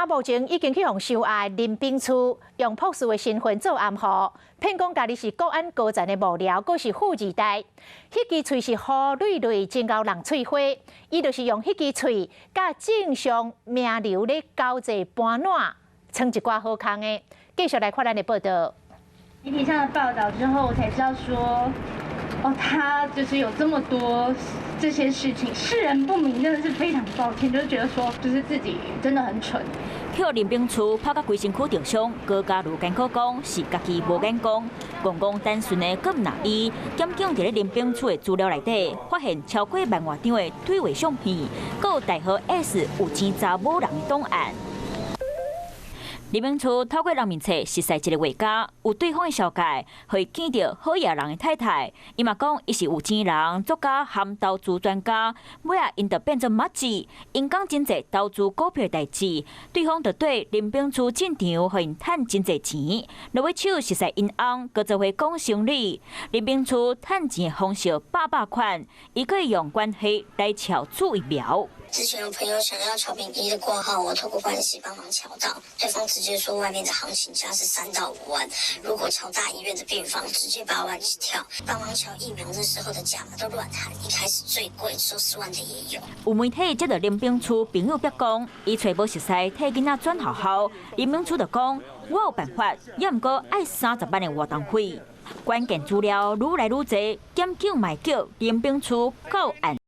目前已经去向受害林炳初用朴素的身份做暗号，骗讲家己是国安高层的幕僚，阁是富二代。迄支喙是好蕊蕊，真够人喙花。伊就是用迄支喙，甲正常名流咧交际搬烂，创一寡好康的。继续来看咱的报道。媒体上的报道之后，我才知道说，他就是有这么多这些事情，世人不明，真的是非常抱歉，就是觉得说，就是自己真的很蠢。去林炳初拍到规身躯重伤，高加如艰苦讲是家己无眼光，讲单纯的搁唔拿伊。检警伫咧林炳初的资料内底发现超过1万外张的对话相片，搁有代号 S 有钱查某人的档案。林炳初透过人面册识识一个画家，有对方的小解，可以见到好野人的太太。伊嘛讲，伊是有钱人、作家含投资专家，尾啊因就变做麻子，因讲真侪投资股票的代志，对方就对林炳初进场，互因趁真侪钱，落尾手识识因翁，搁做伙讲生理。林炳初趁钱的方式百款，伊可以用关系来敲出一苗。之前有朋友想要乔平1的挂号，我透过关系帮忙敲到，对方直接说外面的行情价是3到5万，如果敲大医院的病房，直接8万起跳。帮忙敲疫苗那时候的价码都乱喊，一开始最贵收10万的也有。有媒体接到林炳初朋友逼讲，伊找无熟悉替囡仔转学校，林炳初就讲，我有办法，也毋过爱30万的活动费。关键资料愈来愈多，检警嘛叫林炳初到案。